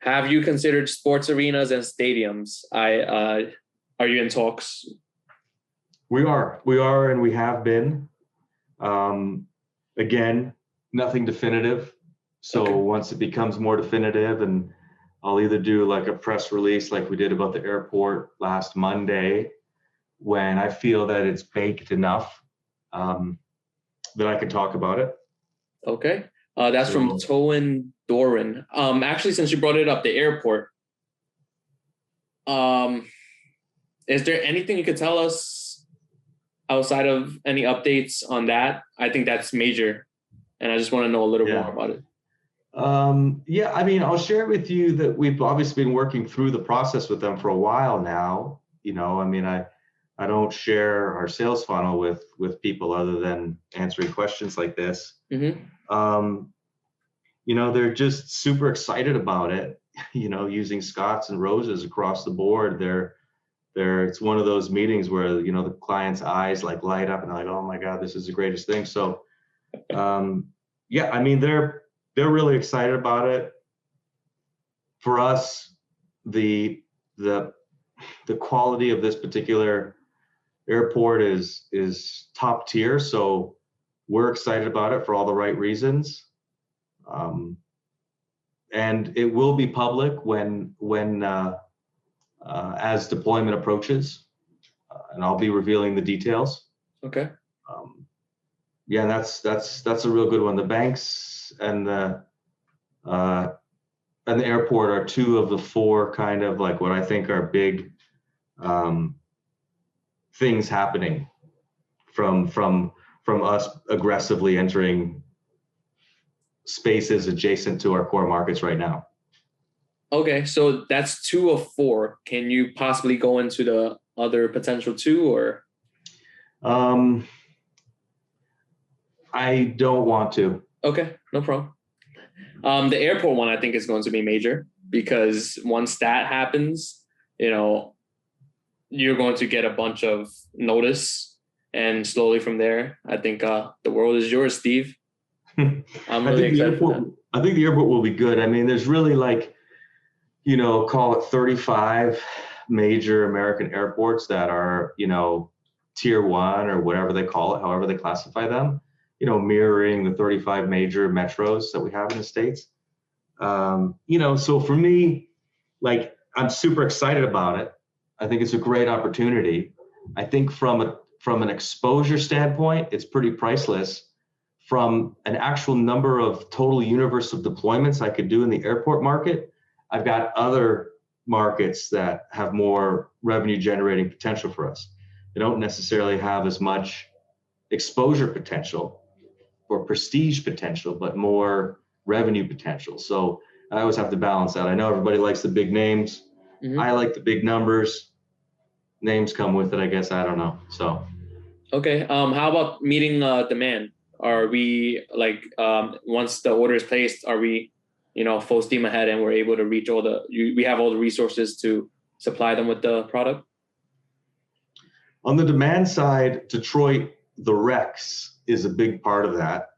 Have you considered sports arenas and stadiums? Are you in talks? We are, and we have been. Again, nothing definitive. So Okay. once it becomes more definitive, and I'll either do like a press release like we did about the airport last Monday, when I feel that it's baked enough, that I can talk about it. Okay. That's from Towen Doran. Actually, since you brought it up, the airport. Is there anything you could tell us outside of any updates on that? I think that's major, and I just want to know a little more about it. Yeah, I mean, I'll share with you that we've obviously been working through the process with them for a while now. I mean, I don't share our sales funnel with people other than answering questions like this. Mm-hmm. They're just super excited about it. Using Scots and Roses across the board. It's one of those meetings where the client's eyes like light up and they're like, oh my God, this is the greatest thing. So yeah, I mean, they're really excited about it. For us, the quality of this particular airport is top tier, so we're excited about it for all the right reasons. And it will be public when as deployment approaches, and I'll be revealing the details. Okay. Yeah, that's a real good one. The banks and the airport are two of the four kind of like what I think are big things happening from us aggressively entering spaces adjacent to our core markets right now. Okay, so that's 2 of 4. Can you possibly go into the other potential 2, or? I don't want to. Okay, no problem. The airport one I think is going to be major, because once that happens, you're going to get a bunch of notice, and slowly from there, I think the world is yours, Steve. I'm really excited for that. I think the airport will be good. I mean, there's really like, call it 35 major American airports that are, tier 1 or whatever they call it, however they classify them, mirroring the 35 major metros that we have in the States. So for me, like, I'm super excited about it. I think it's a great opportunity. I think from an exposure standpoint, it's pretty priceless. From an actual number of total universe of deployments I could do in the airport market, I've got other markets that have more revenue generating potential for us. They don't necessarily have as much exposure potential or prestige potential, but more revenue potential. So I always have to balance that. I know everybody likes the big names. Mm-hmm. I like the big numbers. Names come with it, I guess. I don't know. So. Okay. How about meeting demand? Are we like, once the order is placed, are we, full steam ahead and we're able to reach we have all the resources to supply them with the product? On the demand side, Detroit, the Rex is a big part of that.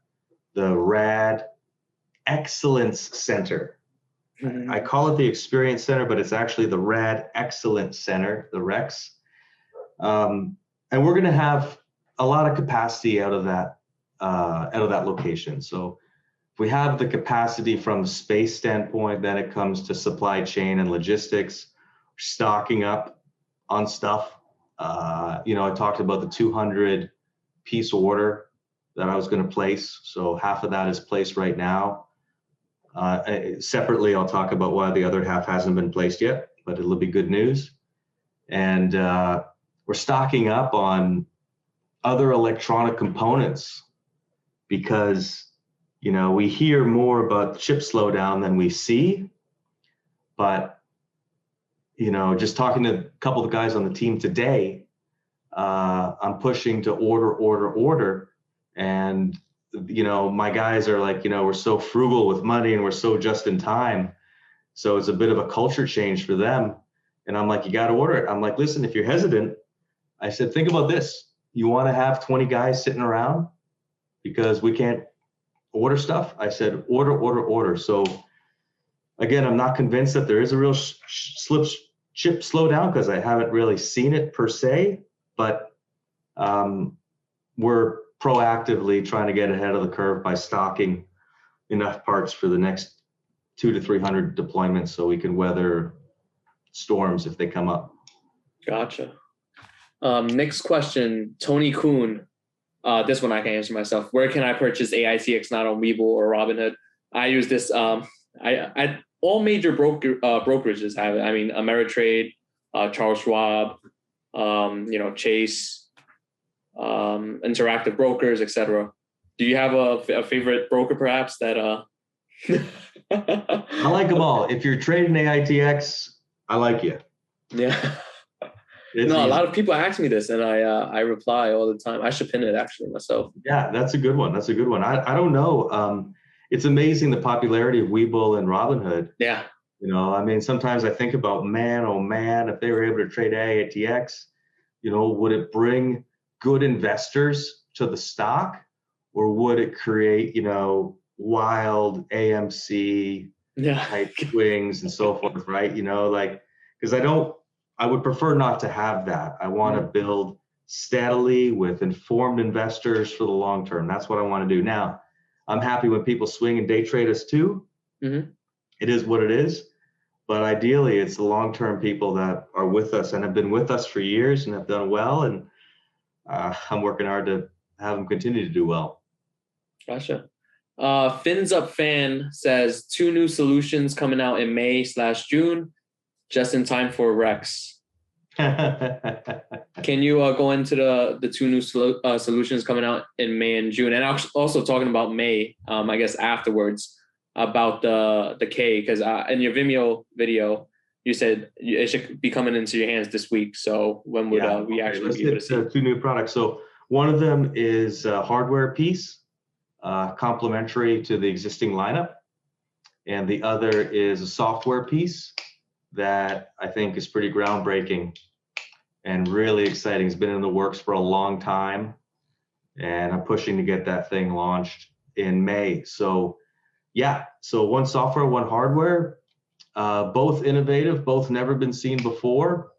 The RAD Excellence Center. Mm-hmm. I call it the Experience Center, but it's actually the RAD Excellence Center, the Rex. And we're going to have a lot of capacity out of that location. So if we have the capacity from the space standpoint, then it comes to supply chain and logistics, stocking up on stuff. I talked about the 200 piece order that I was going to place. So half of that is placed right now. Separately, I'll talk about why the other half hasn't been placed yet, but it'll be good news. And we're stocking up on other electronic components because, we hear more about the chip slowdown than we see. But, just talking to a couple of the guys on the team today, I'm pushing to order. And, my guys are like, we're so frugal with money and we're so just in time. So it's a bit of a culture change for them. And I'm like, you got to order it. I'm like, listen, if you're hesitant, I said, think about this. You want to have 20 guys sitting around because we can't order stuff? I said, order. So Again, I'm not convinced that there is a real chip slowdown because I haven't really seen it per se, but we're proactively trying to get ahead of the curve by stocking enough parts for the next 200 to 300 deployments so we can weather storms if they come up. Gotcha. Next question, Tony Kuhn. This one I can answer myself. Where can I purchase AITX, not on WEBULL or Robinhood? I use this. I all major brokerages have it. I mean, Ameritrade, Charles Schwab, Chase, Interactive Brokers, etc. Do you have a favorite broker, perhaps? That I like them all. If you're trading AITX, I like you. Yeah. It's no, easy. A lot of people ask me this, and I reply all the time. I should pin it actually myself. Yeah, that's a good one. That's a good one. I don't know. It's amazing the popularity of WEBULL and Robinhood. Yeah. I mean, sometimes I think about, man, oh man, if they were able to trade AITX, would it bring good investors to the stock, or would it create, wild AMC type swings and so forth, right? Because I would prefer not to have that. I want to build steadily with informed investors for the long term. That's what I want to do. Now, I'm happy when people swing and day trade us too. Mm-hmm. It is what it is. But ideally, it's the long-term people that are with us and have been with us for years and have done well. And I'm working hard to have them continue to do well. Gotcha. Fins Up Fan says 2 new solutions coming out in May/June, just in time for Rex. Can you go into the 2 new solutions coming out in May and June? And also talking about May, I guess afterwards, about the K, because in your Vimeo video, you said it should be coming into your hands this week. So when would we actually be able to see? 2 new products. So one of them is a hardware piece, complementary to the existing lineup. And the other is a software piece that I think is pretty groundbreaking and really exciting. It's been in the works for a long time, and I'm pushing to get that thing launched in May. So yeah, so one software, one hardware, both innovative, both never been seen before,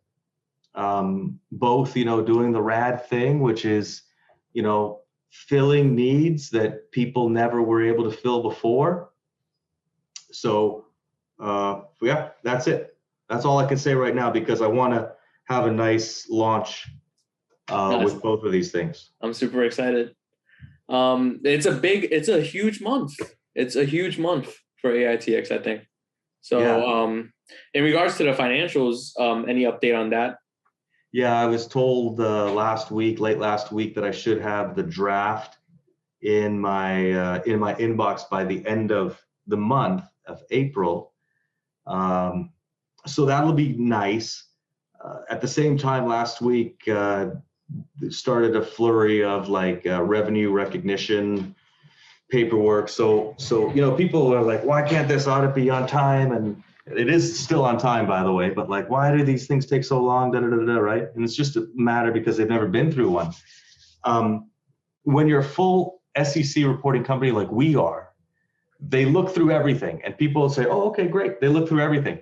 both, doing the rad thing, which is, filling needs that people never were able to fill before. So yeah, that's it. That's all I can say right now, because I want to have a nice launch with both of these things. I'm super excited. It's a huge month. It's a huge month for AITX, I think. So yeah. In regards to the financials, any update on that? Yeah, I was told late last week, that I should have the draft in my inbox by the end of the month of April. So that'll be nice. At the same time, last week started a flurry of revenue recognition paperwork. So people are like, why can't this audit be on time? And it is still on time, by the way, but why do these things take so long? Right? And it's just a matter because they've never been through one. When you're a full SEC reporting company like we are, they look through everything, and people say, oh, okay, great. They look through everything.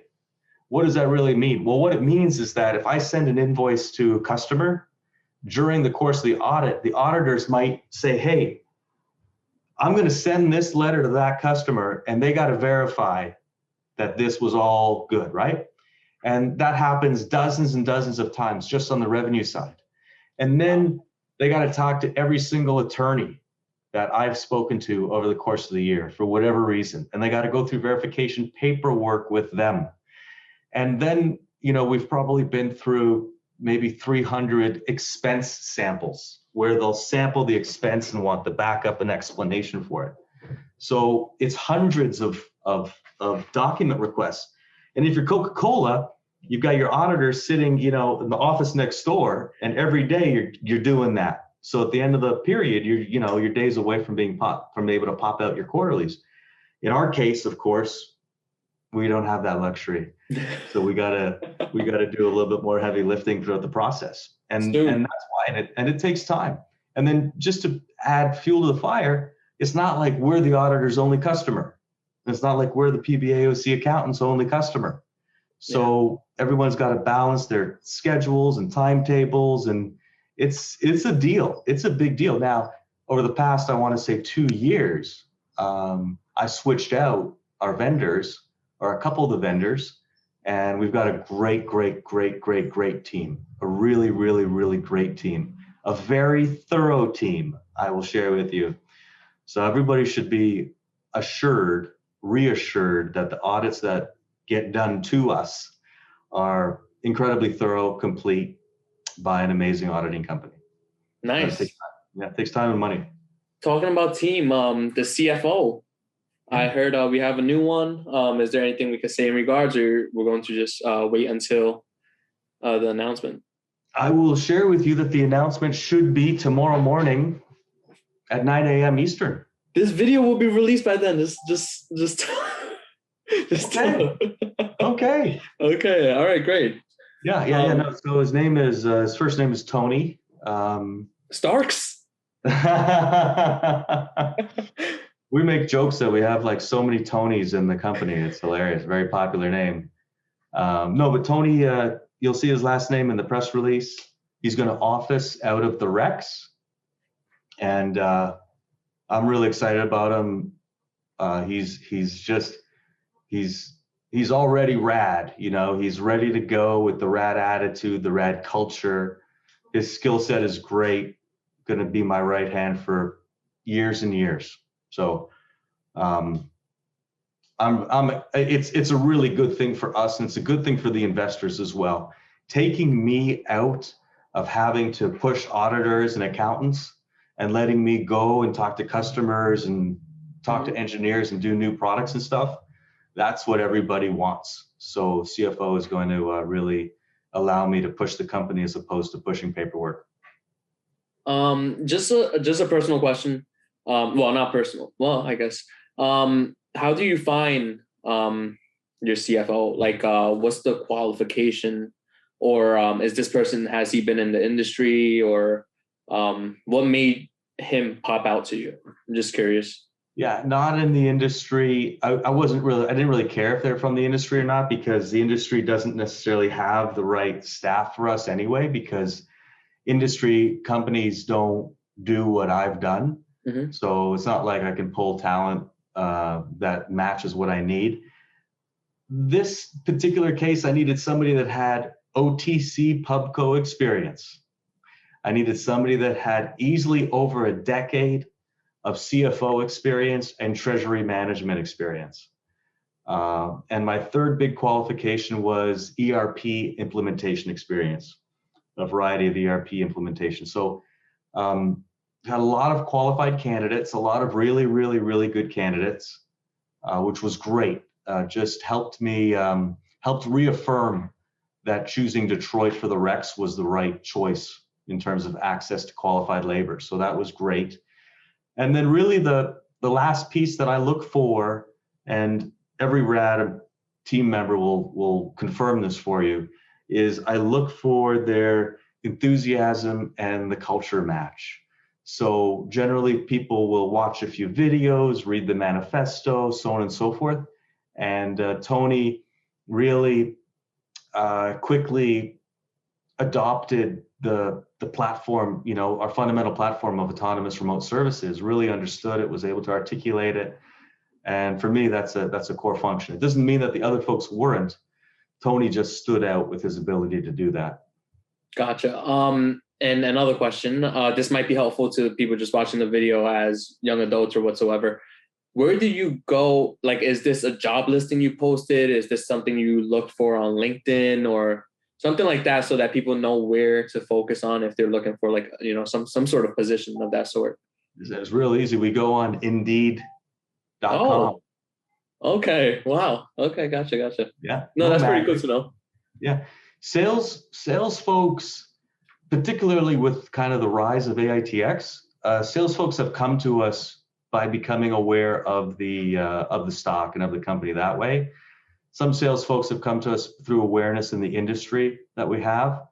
What does that really mean? Well, what it means is that if I send an invoice to a customer during the course of the audit, the auditors might say, hey, I'm going to send this letter to that customer, and they got to verify that this was all good, right? And that happens dozens and dozens of times just on the revenue side. And then they got to talk to every single attorney that I've spoken to over the course of the year for whatever reason. And they got to go through verification paperwork with them. And then, we've probably been through maybe 300 expense samples where they'll sample the expense and want the backup and explanation for it. So it's hundreds of document requests. And if you're Coca-Cola, you've got your auditors sitting, in the office next door, and every day you're doing that. So at the end of the period, you're days away from being able to pop out your quarterlies. In our case, of course, we don't have that luxury. So we gotta do a little bit more heavy lifting throughout the process. And that's why, and it takes time. And then just to add fuel to the fire, it's not like we're the auditor's only customer. It's not like we're the PBAOC accountant's only customer. So everyone's got to balance their schedules and timetables, and it's a deal. It's a big deal. Now, over the past, I want to say 2 years, I switched out our vendors, or a couple of the vendors, and we've got a great team. A really, really, really great team. A very thorough team, I will share with you. So everybody should be reassured that the audits that get done to us are incredibly thorough, complete by an amazing auditing company. Nice. It takes time and money. Talking about team, the CFO, I heard we have a new one. Is there anything we could say in regards, or we're going to just wait until the announcement? I will share with you that the announcement should be tomorrow morning at 9 a.m. Eastern. This video will be released by then. Just okay. Okay. Okay. All right. Great. Yeah. No. So his name is his first name is Tony. Starks. We make jokes that we have like so many Tonys in the company. It's hilarious. Very popular name. No, but Tony, you'll see his last name in the press release. He's going to office out of the Rex, and I'm really excited about him. He's already rad. You know, he's ready to go with the rad attitude, the rad culture. His skill set is great. Going to be my right hand for years and years. So, it's a really good thing for us, and it's a good thing for the investors as well. Taking me out of having to push auditors and accountants and letting me go and talk to customers and talk to engineers and do new products and stuff, that's what everybody wants. So CFO is going to really allow me to push the company as opposed to pushing paperwork. Just a personal question. Well, not personal. Well, I guess. How do you find your CFO? Like, what's the qualification, or is this person, has he been in the industry, or what made him pop out to you? I'm just curious. Yeah, not in the industry. I didn't really care if they're from the industry or not, because the industry doesn't necessarily have the right staff for us anyway, because industry companies don't do what I've done. Mm-hmm. So it's not like I can pull talent that matches what I need. This particular case, I needed somebody that had OTC Pubco experience. I needed somebody that had easily over a decade of CFO experience and treasury management experience. And my third big qualification was ERP implementation experience, a variety of ERP implementation. So had a lot of qualified candidates, a lot of really, really, really good candidates, which was great. Just helped me, helped reaffirm that choosing Detroit for the Rex was the right choice in terms of access to qualified labor. So that was great. And then really the last piece that I look for, and every RAD team member will confirm this for you, is I look for their enthusiasm and the culture match. So generally people will watch a few videos, read the manifesto, so on and so forth. And Tony really quickly adopted the platform, you know, our fundamental platform of autonomous remote services, really understood it, was able to articulate it. And for me, that's a core function. It doesn't mean that the other folks weren't. Tony just stood out with his ability to do that. Gotcha. And another question, this might be helpful to people just watching the video as young adults or whatsoever. Where do you go? Like, is this a job listing you posted? Is this something you look for on LinkedIn or something like that, so that people know where to focus on if they're looking for, like, you know, some sort of position of that sort? It's real easy. We go on Indeed.com. Oh, okay. Wow. Okay. Gotcha. Yeah. No, that's pretty good to know. Yeah. Sales folks, particularly with kind of the rise of AITX, sales folks have come to us by becoming aware of the stock and of the company that way. Some sales folks have come to us through awareness in the industry that we have.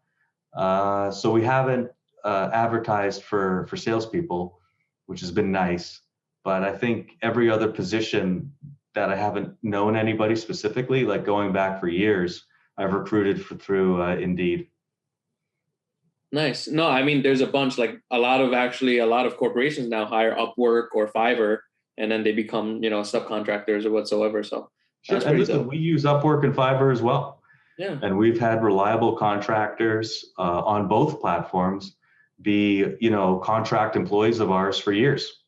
So we haven't advertised for salespeople, which has been nice. But I think every other position that I haven't known anybody specifically, like going back for years, I've recruited through Indeed. Nice. No, I mean, there's a bunch, like a lot of corporations now hire Upwork or Fiverr, and then they become, subcontractors or whatsoever. So Sure. And listen, we use Upwork and Fiverr as well. Yeah. And we've had reliable contractors on both platforms be, contract employees of ours for years.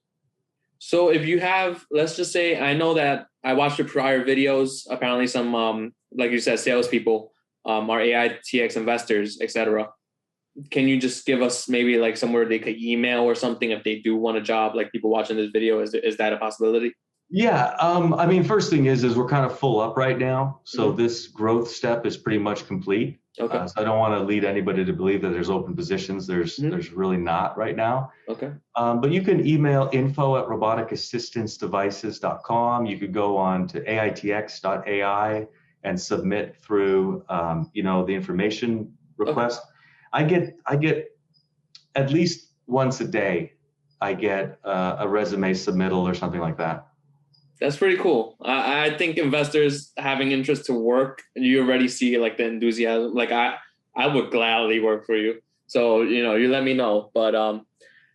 So if you have, let's just say, I know that I watched your prior videos, apparently some, like you said, salespeople are AITX investors, etc. Can you just give us maybe like somewhere they could email or something if they do want a job, like people watching this video? Is that a possibility? Yeah. I mean, first thing is we're kind of full up right now. So this growth step is pretty much complete. Okay. So I don't want to lead anybody to believe that there's open positions. There's really not right now. Okay. But you can email info@roboticassistancedevices.com. You could go on to AITX.ai and submit through, the information request. Okay. I get at least once a day, I get a resume submittal or something like that. That's pretty cool. I think investors having interest to work, you already see like the enthusiasm. Like I would gladly work for you. So, you let me know. But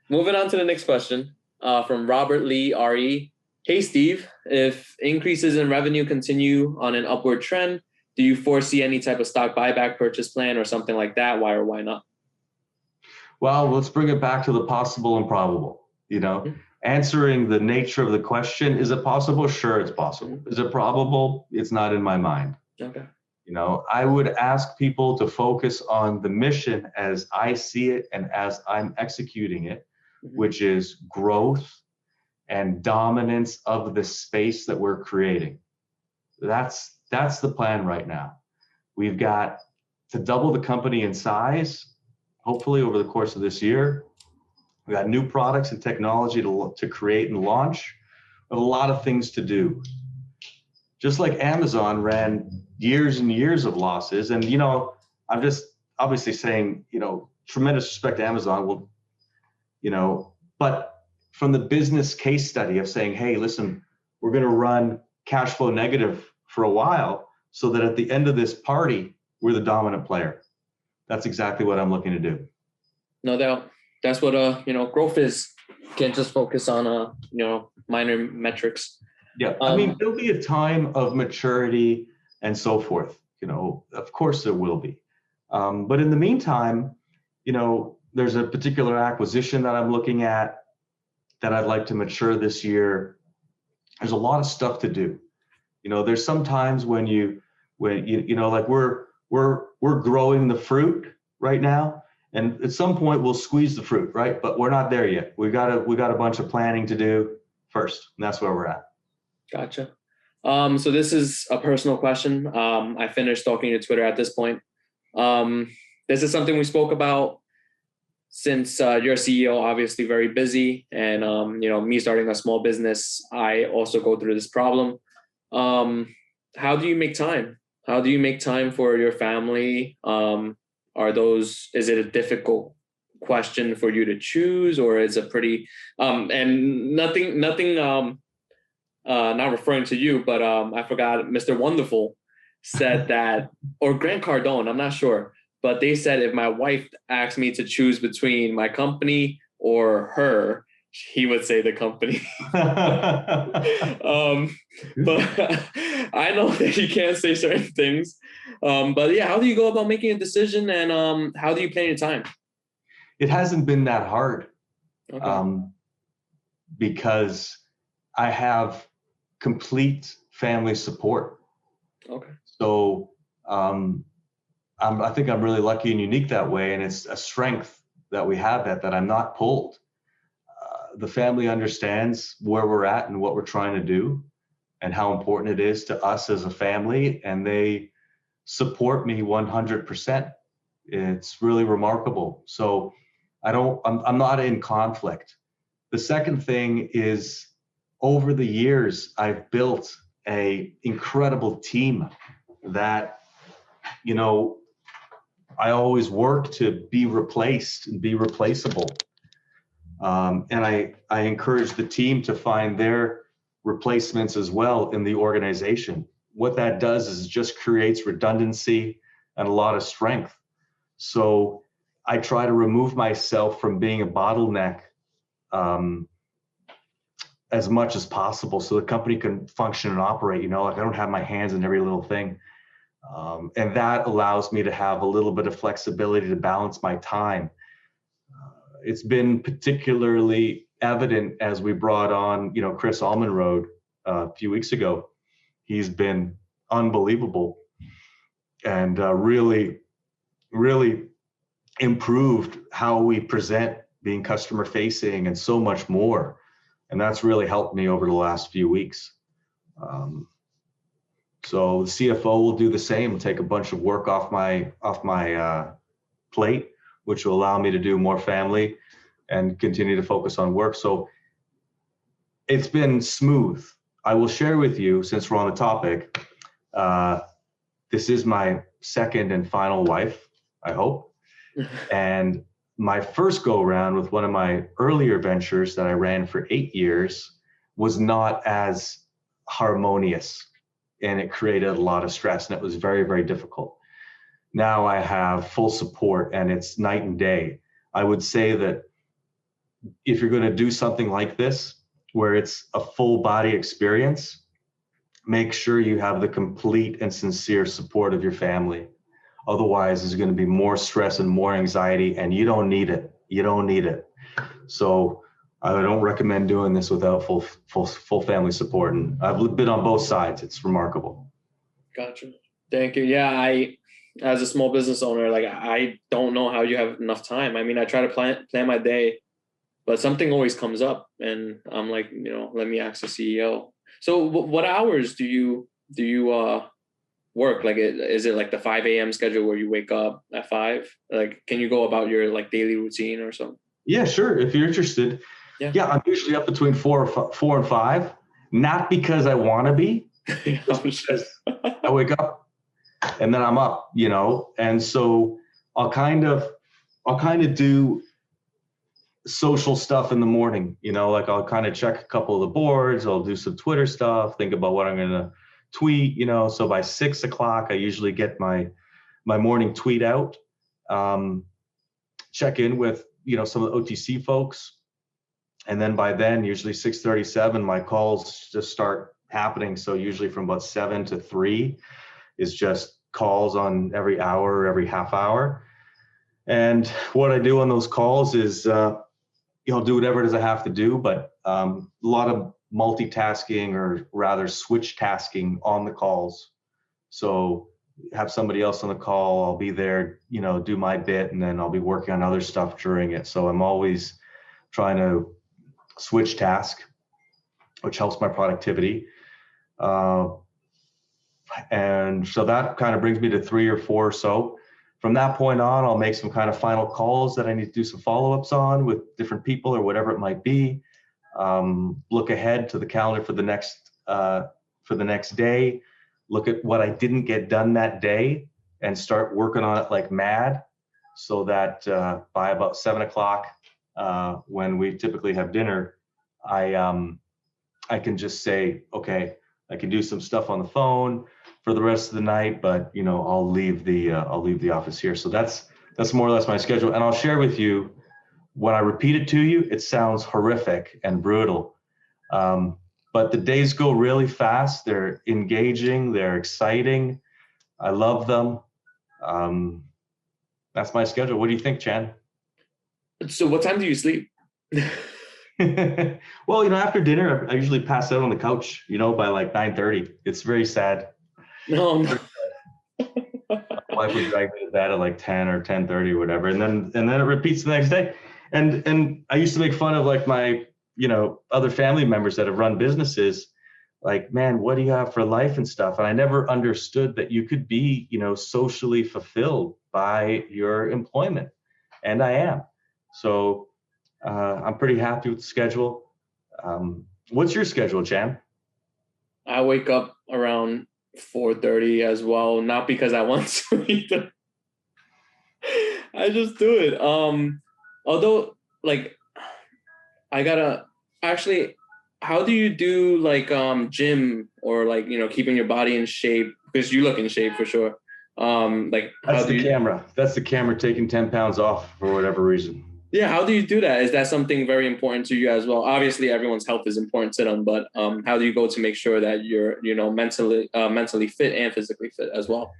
moving on to the next question from Robert Lee, RE. Hey, Steve, if increases in revenue continue on an upward trend, do you foresee any type of stock buyback purchase plan or something like that? Why or why not? Well, let's bring it back to the possible and probable, Answering the nature of the question, is it possible? Sure, it's possible. Is it probable? It's not in my mind. Okay. I would ask people to focus on the mission as I see it and as I'm executing it, which is growth and dominance of the space that we're creating. That's the plan right now. We've got to double the company in size, hopefully over the course of this year. We got new products and technology to create and launch. We have a lot of things to do. Just like Amazon ran years and years of losses. And, I'm just obviously saying, tremendous respect to Amazon but from the business case study of saying, hey, listen, we're going to run cash flow negative for a while so that at the end of this party, we're the dominant player. That's exactly what I'm looking to do. No doubt. That's what growth is. You can't just focus on minor metrics. Yeah, I mean, there'll be a time of maturity and so forth. Of course there will be. But in the meantime, there's a particular acquisition that I'm looking at that I'd like to mature this year. There's a lot of stuff to do. There's some times when like we're growing the fruit right now. And at some point we'll squeeze the fruit, right? But we're not there yet. We got a bunch of planning to do first, and that's where we're at. Gotcha. So this is a personal question. I finished talking to Twitter at this point. This is something we spoke about since you're a CEO, obviously very busy, and me starting a small business, I also go through this problem. How do you make time? How do you make time for your family? Is it a difficult question for you to choose, or is it pretty, and nothing, not referring to you, but I forgot, Mr. Wonderful said that, or Grant Cardone, I'm not sure, but they said if my wife asked me to choose between my company or her, he would say the company. But I know that you can't say certain things. But yeah, how do you go about making a decision, and how do you plan your time? It hasn't been that hard. Okay. Because I have complete family support. Okay. So I think I'm really lucky and unique that way, and it's a strength that we have that I'm not pulled. The family understands where we're at and what we're trying to do and how important it is to us as a family, and they support me 100%. It's really remarkable. So I'm not in conflict. The second thing is, over the years, I've built an incredible team that, I always work to be replaced and be replaceable. And I encourage the team to find their replacements as well in the organization. What that does is it just creates redundancy and a lot of strength. So I try to remove myself from being a bottleneck as much as possible so the company can function and operate. Like I don't have my hands in every little thing. And that allows me to have a little bit of flexibility to balance my time. It's been particularly evident as we brought on, Chris Almonroad a few weeks ago. He's been unbelievable and really, really improved how we present, being customer facing and so much more. And that's really helped me over the last few weeks. So the CFO will do the same, take a bunch of work off my plate, which will allow me to do more family and continue to focus on work. So it's been smooth. I will share with you, since we're on the topic, this is my second and final wife, I hope. And my first go around with one of my earlier ventures that I ran for 8 years was not as harmonious, and it created a lot of stress, and it was very, very difficult. Now I have full support and it's night and day. I would say that if you're going to do something like this, where it's a full body experience, make sure you have the complete and sincere support of your family. Otherwise, there's going to be more stress and more anxiety, and you don't need it. You don't need it. So I don't recommend doing this without full family support. And I've been on both sides. It's remarkable. Gotcha. Thank you. Yeah, as a small business owner, like I don't know how you have enough time. I mean, I try to plan my day, but something always comes up, and I'm like, let me ask the CEO. So, what hours do you work? Like, is it like the 5 a.m. schedule where you wake up at 5? Like, can you go about your like daily routine or something? Yeah, sure. If you're interested. Yeah, I'm usually up between 4 and 5. Not because I want to be, just because I wake up and then I'm up, And so I'll kind of do social stuff in the morning, like I'll kind of check a couple of the boards. I'll do some Twitter stuff, think about what I'm going to tweet, So by 6 o'clock, I usually get my morning tweet out, check in with, some of the OTC folks. And then by then, usually 6:37, my calls just start happening. So usually from about 7 to 3 is just calls on every hour, every half hour. And what I do on those calls is, I'll do whatever it is I have to do, but a lot of multitasking, or rather switch tasking on the calls. So have somebody else on the call, I'll be there, do my bit, and then I'll be working on other stuff during it. So I'm always trying to switch task, which helps my productivity. And so that kind of brings me to 3 or 4 or so. From that point on, I'll make some kind of final calls that I need to do some follow-ups on with different people or whatever it might be. Look ahead to the calendar for the next day. Look at what I didn't get done that day and start working on it like mad, so that by about 7 o'clock, when we typically have dinner, I can just say, okay, I can do some stuff on the phone for the rest of the night, but I'll leave the office here. So that's more or less my schedule. And I'll share with you, when I repeat it to you, it sounds horrific and brutal. But the days go really fast. They're engaging. They're exciting. I love them. That's my schedule. What do you think, Chan? So what time do you sleep? Well, after dinner, I usually pass out on the couch, by like 9:30. It's very sad. No. My wife would drag me to bed at like 10 or 10:30 or whatever. And then it repeats the next day. And I used to make fun of like my, other family members that have run businesses, like, man, what do you have for life and stuff? And I never understood that you could be, socially fulfilled by your employment. And I am. So I'm pretty happy with the schedule. What's your schedule, Chan? I wake up around 4:30 as well, not because I want to either. I just do it. Although, like, I gotta actually, how do you do like gym or like, you know, keeping your body in shape? Because you look in shape for sure. Like That's how do the you, camera. That's the camera taking 10 pounds off for whatever reason. yeah, how do you do that? Is that something very important to you as well? Obviously everyone's health is important to them, but how do you go to make sure that you're, you know, mentally fit and physically fit as well?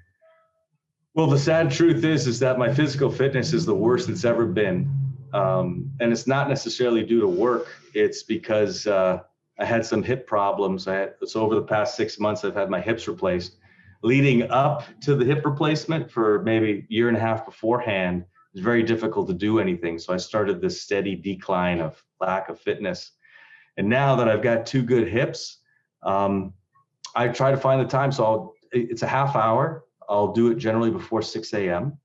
Well, the sad truth is that my physical fitness is the worst it's ever been. And it's not necessarily due to work. It's because I had some hip problems. So over the past 6 months, I've had my hips replaced. Leading up to the hip replacement for maybe a year and a half beforehand, it was very difficult to do anything. So I started this steady decline of lack of fitness. And now that I've got two good hips, I try to find the time. So it's a half hour. I'll do it generally before 6 a.m.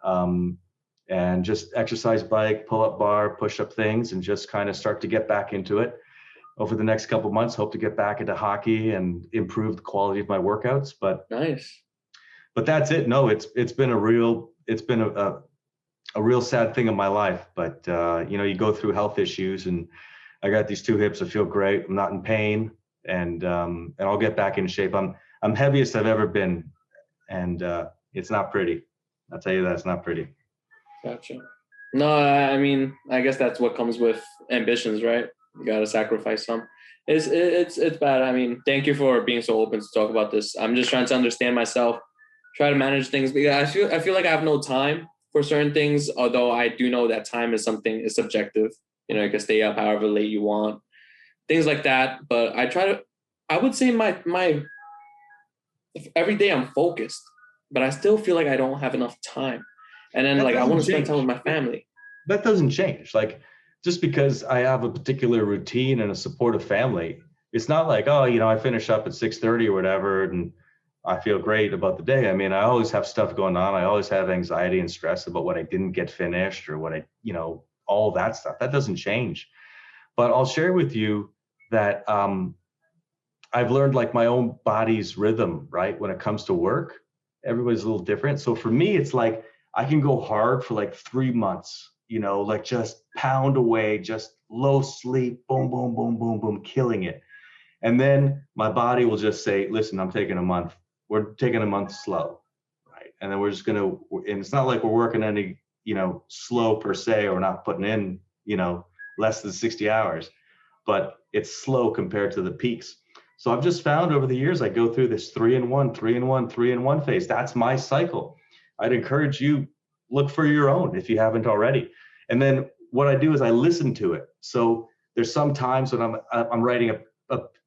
And just exercise bike, pull up bar, push up things, and just kind of start to get back into it. Over the next couple of months, hope to get back into hockey and improve the quality of my workouts. But Nice. but that's it. No, it's been a real sad thing in my life. But you know, you go through health issues, and I got these two hips. I feel great. I'm not in pain, and I'll get back in shape. I'm heaviest I've ever been, and it's not pretty. I'll tell you that, it's not pretty. Gotcha. No, I mean, I guess that's what comes with ambitions, right? You got to sacrifice some. It's bad. I mean, thank you for being so open to talk about this. I'm just trying to understand myself, try to manage things, because I feel like I have no time for certain things. Although I do know that time is something is subjective. You know, you can stay up however late you want, things like that. But I would say my every day I'm focused, but I still feel like I don't have enough time. And then That like I doesn't want to spend time with change. my family. That doesn't change. Like, just because I have a particular routine and a supportive family, it's not like, oh, you know, I finish up at 6:30 or whatever, and I feel great about the day. I mean, I always have stuff going on. I always have anxiety and stress about what I didn't get finished or what I, you know, all that stuff. That doesn't change. But I'll share with you that I've learned like my own body's rhythm, right? When it comes to work, everybody's a little different. So for me, it's like I can go hard for like 3 months, you know, like just pound away, just low sleep, boom, boom, boom, boom, boom, killing it. And then my body will just say, listen, I'm taking a month. We're taking a month slow, right? And then we're just going to, and it's not like we're working any, you know, slow per se, or not putting in, you know, less than 60 hours, but it's slow compared to the peaks. So I've just found over the years, I go through this 3-in-1, 3-in-1, 3-in-1 phase. That's my cycle. I'd encourage you, look for your own if you haven't already. And then what I do is I listen to it. So there's some times when I'm writing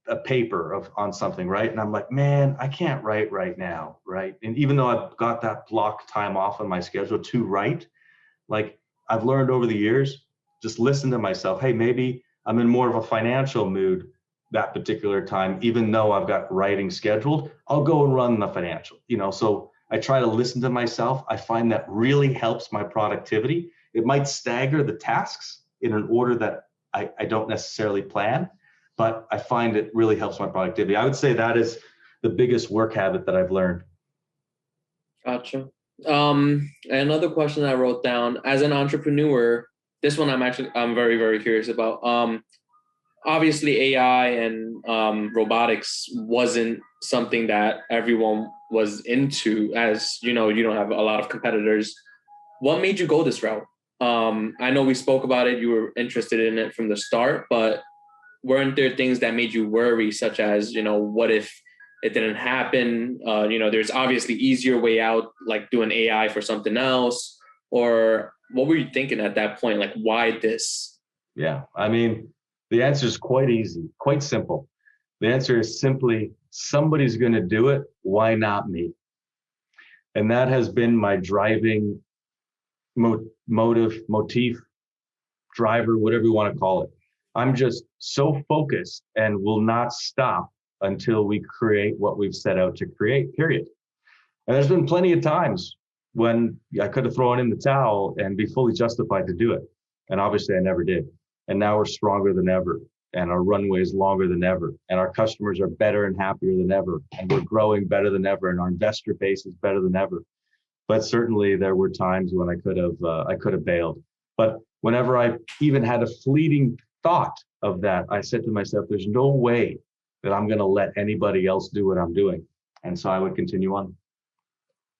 a paper on something, right? And I'm like, man, I can't write right now, right? And even though I've got that block time off on my schedule to write, like I've learned over the years, just listen to myself. Hey, maybe I'm in more of a financial mood that particular time, even though I've got writing scheduled, I'll go and run the financial, you know. So I try to listen to myself. I find that really helps my productivity. It might stagger the tasks in an order that I don't necessarily plan, but I find it really helps my productivity. I would say that is the biggest work habit that I've learned. Gotcha. Another question I wrote down, as an entrepreneur, this one I'm very, very curious about. Obviously AI and robotics wasn't something that everyone was into, as you know, you don't have a lot of competitors. What made you go this route? I know we spoke about it, you were interested in it from the start, but weren't there things that made you worry, such as, you know, what if it didn't happen? You know, there's obviously easier way out, like doing AI for something else. Or what were you thinking at that point? Like, why this? Yeah, I mean, the answer is quite easy, quite simple. The answer is simply, somebody's going to do it. Why not me? And that has been my driving motif, driver, whatever you want to call it. I'm just so focused and will not stop until we create what we've set out to create, period. And there's been plenty of times when I could have thrown in the towel and be fully justified to do it. And obviously I never did. And now we're stronger than ever. And our runway is longer than ever. And our customers are better and happier than ever. And we're growing better than ever. And our investor base is better than ever. But certainly there were times when I could have bailed. But whenever I even had a fleeting thought of that, I said to myself, there's no way that I'm going to let anybody else do what I'm doing. And so I would continue on.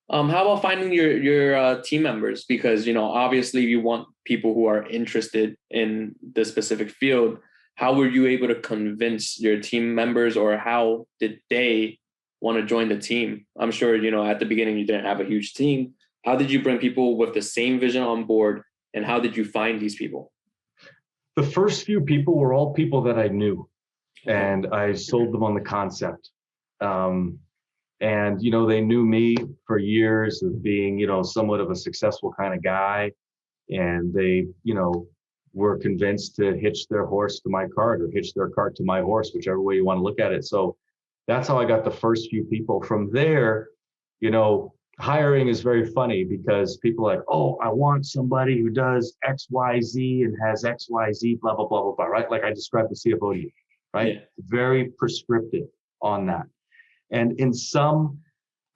How about finding your team members? Because, obviously you want people who are interested in the specific field. How were you able to convince your team members, or how did they want to join the team? I'm sure, at the beginning you didn't have a huge team. How did you bring people with the same vision on board, and how did you find these people? The first few people were all people that I knew, Okay. and I sold them on the concept. And, they knew me for years of being, somewhat of a successful kind of guy. And they, were convinced to hitch their horse to my cart, or hitch their cart to my horse, whichever way you want to look at it. So that's how I got the first few people. From there, hiring is very funny, because people are like, oh, I want somebody who does X, Y, Z and has X, Y, Z, blah, blah, blah, blah, blah, right? Like I described the CFO to you, right? Yeah. Very prescriptive on that. And in some,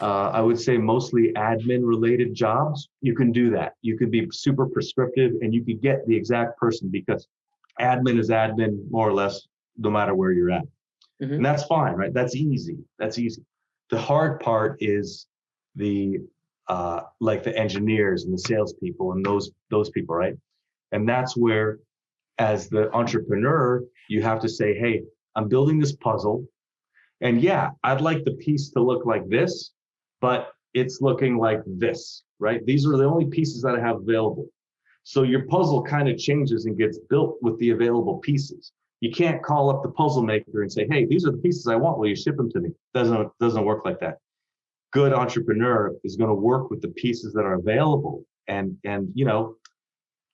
I would say mostly admin related jobs, you can do that. You could be super prescriptive and you could get the exact person, because admin is admin more or less, no matter where you're at. Mm-hmm. And that's fine, right? That's easy. That's easy. The hard part is the like the engineers and the salespeople and those people, right? And that's where, as the entrepreneur, you have to say, hey, I'm building this puzzle. And yeah, I'd like the piece to look like this, but it's looking like this, right? These are the only pieces that I have available. So your puzzle kind of changes and gets built with the available pieces. You can't call up the puzzle maker and say, hey, these are the pieces I want. Will you ship them to me? Doesn't work like that. Good entrepreneur is going to work with the pieces that are available and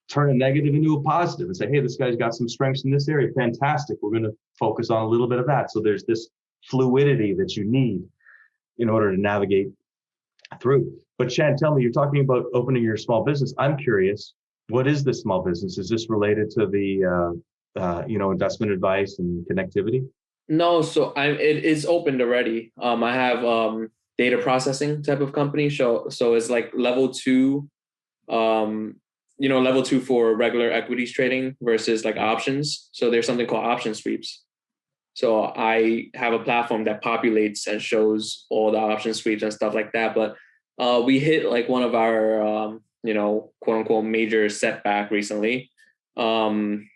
turn a negative into a positive and say, hey, this guy's got some strengths in this area. Fantastic. We're going to focus on a little bit of that. So there's this fluidity that you need in order to navigate through. But Shan, tell me, you're talking about opening your small business. I'm curious, what is this small business? Is this related to the investment advice and connectivity? No, so it is opened already. I have data processing type of company. So it's like level 2, level 2 for regular equities trading versus like options. So there's something called option sweeps. So I have a platform that populates and shows all the option sweeps and stuff like that. But we hit like one of our, quote unquote major setback recently, and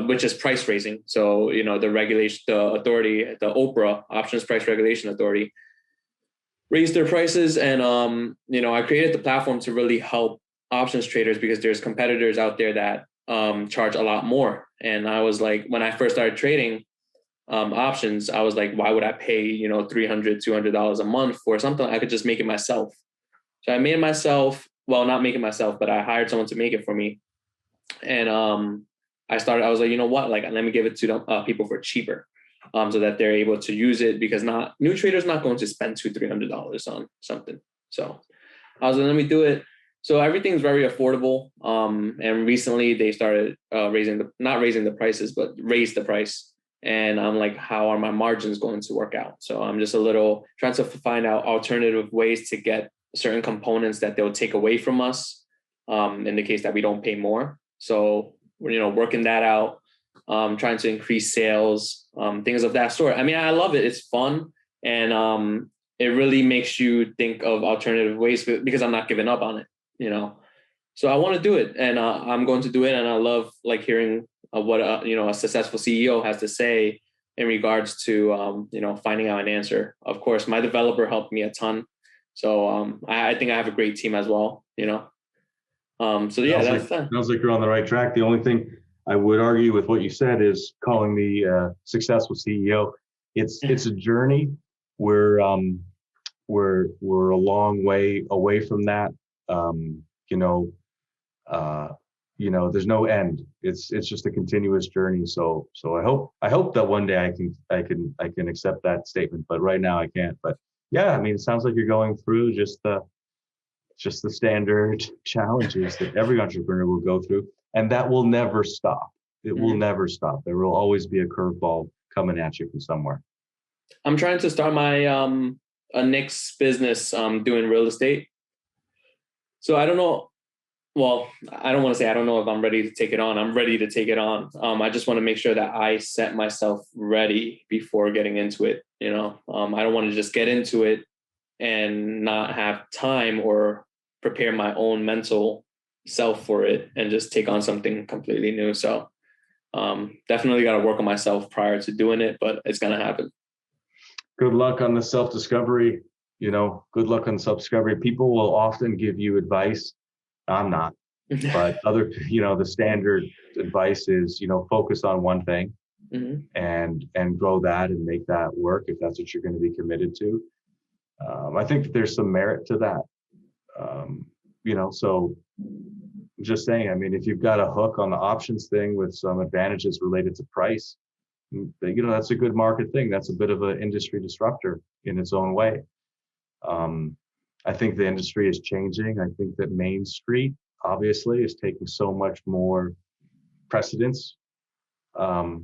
which is price raising. So, the regulation, the authority, the OPRA, Options Price Regulation Authority, raised their prices. And, I created the platform to really help options traders, because there's competitors out there that charge a lot more. And I was like, when I first started trading options, I was like, why would I pay, $300, $200 a month for something? I could just make it myself. So I made it myself. Well, not make it myself, but I hired someone to make it for me. And I was like, you know what? Like, let me give it to people for cheaper, so that they're able to use it, because new traders not going to spend $200-$300 on something. So I was like, let me do it. So everything's very affordable. And recently they started not raising the prices, but raised the price. And I'm like, how are my margins going to work out? So I'm just a little trying to find out alternative ways to get certain components that they'll take away from us, in the case that we don't pay more. So we're, working that out, trying to increase sales, things of that sort. I mean, I love it. It's fun. And it really makes you think of alternative ways, because I'm not giving up on it, So I want to do it, and I'm going to do it. And I love like hearing what a successful CEO has to say in regards to finding out an answer. Of course, my developer helped me a ton, so I think I have a great team as well. So yeah, that's that. Sounds like you're on the right track. The only thing I would argue with what you said is calling me a successful CEO. It's a journey. We're a long way away from that. There's no end. It's just a continuous journey. So I hope that one day I can accept that statement, but right now I can't. But yeah, I mean, it sounds like you're going through just the standard challenges that every entrepreneur will go through, and that will never stop. It will never stop. There will always be a curveball coming at you from somewhere. I'm trying to start my a next business doing real estate. So I don't know. well, I don't want to say I don't know if I'm ready to take it on. I'm ready to take it on. I just want to make sure that I set myself ready before getting into it. I don't want to just get into it and not have time or prepare my own mental self for it and just take on something completely new. So definitely got to work on myself prior to doing it, but it's going to happen. Good luck on the self-discovery. Good luck on self-discovery. People will often give you advice. I'm not, but the standard advice is, focus on one thing and grow that and make that work if that's what you're going to be committed to. I think that there's some merit to that. So just saying, I mean, if you've got a hook on the options thing with some advantages related to price, that's a good market thing. That's a bit of an industry disruptor in its own way. I think the industry is changing. I think that Main Street obviously is taking so much more precedence, more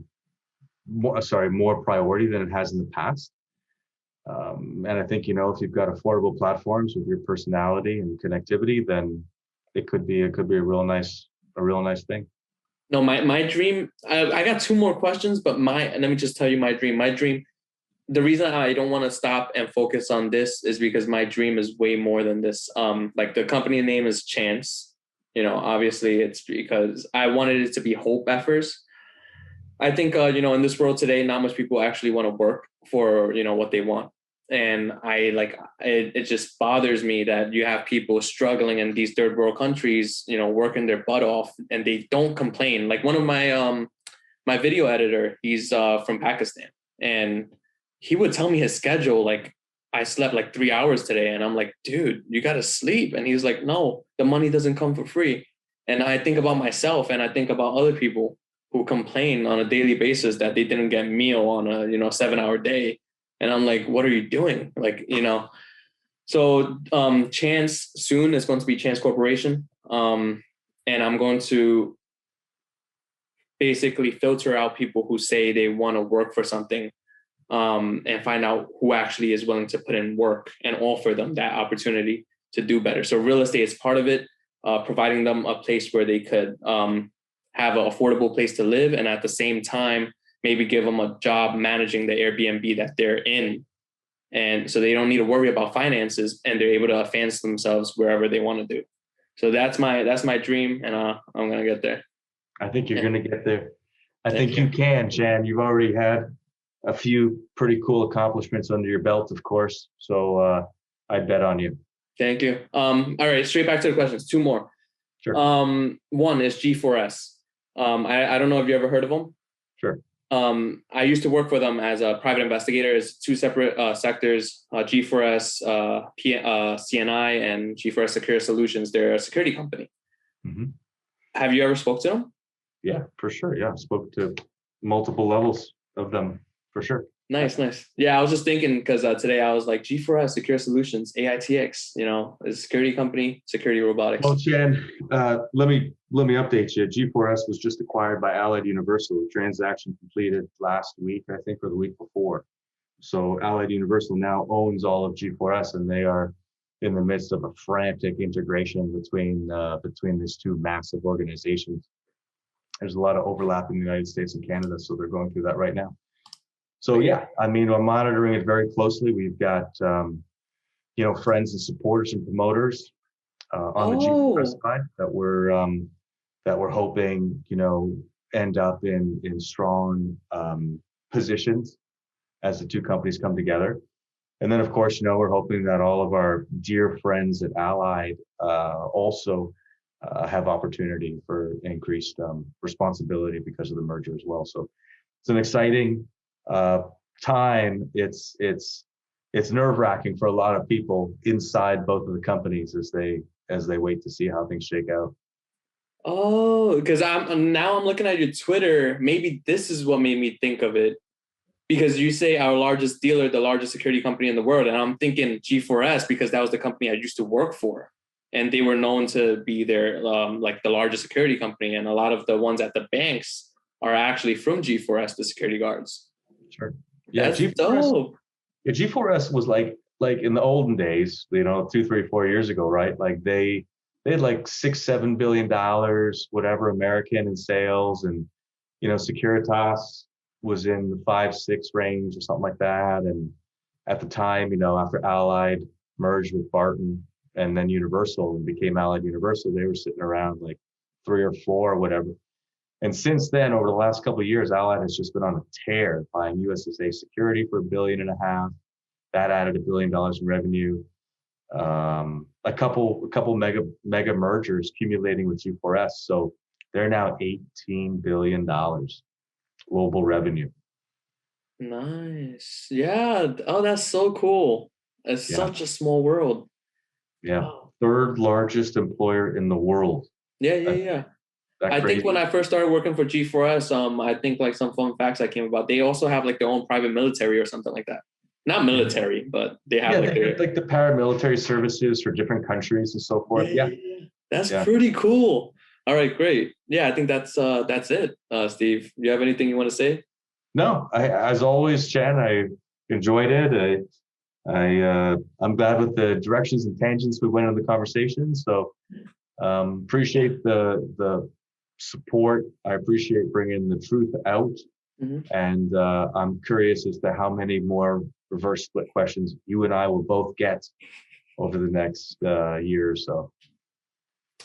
priority than it has in the past. And I think, if you've got affordable platforms with your personality and connectivity, then it could be a real nice thing. No, my dream, I got two more questions, but let me just tell you my dream. The reason I don't want to stop and focus on this is because my dream is way more than this. Like the company name is Chance. Obviously it's because I wanted it to be hope at first. I think, in this world today, not much people actually want to work for, what they want. And it just bothers me that you have people struggling in these third world countries, working their butt off and they don't complain. Like one of my video editor, he's from Pakistan, and he would tell me his schedule. Like I slept like 3 hours today, and I'm like, dude, you got to sleep. And he's like, no, the money doesn't come for free. And I think about myself and I think about other people who complain on a daily basis that they didn't get meal on a 7-hour day. And I'm like, what are you doing? So Chance soon is going to be Chance Corporation. And I'm going to basically filter out people who say they want to work for something and find out who actually is willing to put in work and offer them that opportunity to do better. So real estate is part of it, providing them a place where they could have an affordable place to live, and at the same time, maybe give them a job managing the Airbnb that they're in. And so they don't need to worry about finances and they're able to advance themselves wherever they want to do. So that's my dream, and I'm going to get there. I think you're going to get there. I think you can, Chan. You've already had a few pretty cool accomplishments under your belt, of course. So I bet on you. Thank you. All right, straight back to the questions. Two more. Sure. One is G4S. I don't know if you ever heard of them. Sure. I used to work for them as a private investigator. It's two separate sectors, G4S, CNI, and G4S Secure Solutions. They're a security company. Mm-hmm. Have you ever spoke to them? Yeah, for sure. Yeah, I spoke to multiple levels of them, for sure. Nice. Yeah, I was just thinking because today I was like, G4S, Secure Solutions, AITX, is a security company, security robotics. Well, Chan, let me update you. G4S was just acquired by Allied Universal. Transaction completed last week, I think, or the week before. So Allied Universal now owns all of G4S, and they are in the midst of a frantic integration between these two massive organizations. There's a lot of overlap in the United States and Canada, so they're going through that right now. So yeah, I mean, we're monitoring it very closely. We've got, friends and supporters and promoters on the G4S side that we're hoping, end up in strong positions as the two companies come together. And then, of course, we're hoping that all of our dear friends at Allied also have opportunity for increased responsibility because of the merger as well. So it's an exciting time. It's nerve-wracking for a lot of people inside both of the companies as they wait to see how things shake out. Oh, because I'm looking at your Twitter. Maybe this is what made me think of it, because you say our largest dealer, the largest security company in the world, and I'm thinking G4S because that was the company I used to work for, and they were known to be their like the largest security company, and a lot of the ones at the banks are actually from G4S, the security guards. Sure. Yeah, that's dope. Yeah, G4S was like in the olden days, 2, 3, 4 years ago, right? Like they they had like $6-7 billion, whatever, American in sales. And, you know, Securitas was in the 5-6 range or something like that. And at the time, you know, after Allied merged with Barton and then Universal and became Allied Universal, they were sitting around like 3 or 4 or whatever. And since then, over the last couple of years, Allied has just been on a tear, buying USSA Security for $1.5 billion. That added $1 billion in revenue. A couple mega mergers accumulating with G4S. So they're now $18 billion global revenue. Nice. Yeah. Oh, that's so cool. It's such a small world. Yeah. Wow. Third largest employer in the world. Yeah. I think when I first started working for G4S, I think like some fun facts that came about. They also have like their own private military or something like that. Not military, but they have like the paramilitary services for different countries and so forth. Yeah. That's pretty cool. All right, great. Yeah, I think that's it. Steve, do you have anything you want to say? No, as always, Chen, I enjoyed it. I'm glad with the directions and tangents we went in the conversation. So appreciate the support. I appreciate bringing the truth out. And I'm curious as to how many more reverse split questions you and I will both get over the next year or so.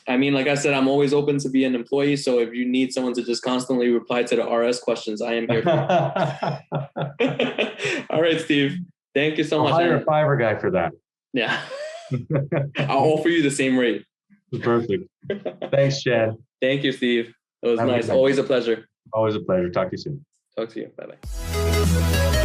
I mean, like I said, I'm always open to be an employee. So if you need someone to just constantly reply to the RS questions, I am here for you. All right, Steve. Thank you so much. I'll hire a Fiverr guy for that. Yeah. I'll offer you the same rate. Perfect. Thanks, Chad. Thank you, Steve. It was nice. Always a pleasure. Always a pleasure. Talk to you soon. Talk to you. Bye-bye.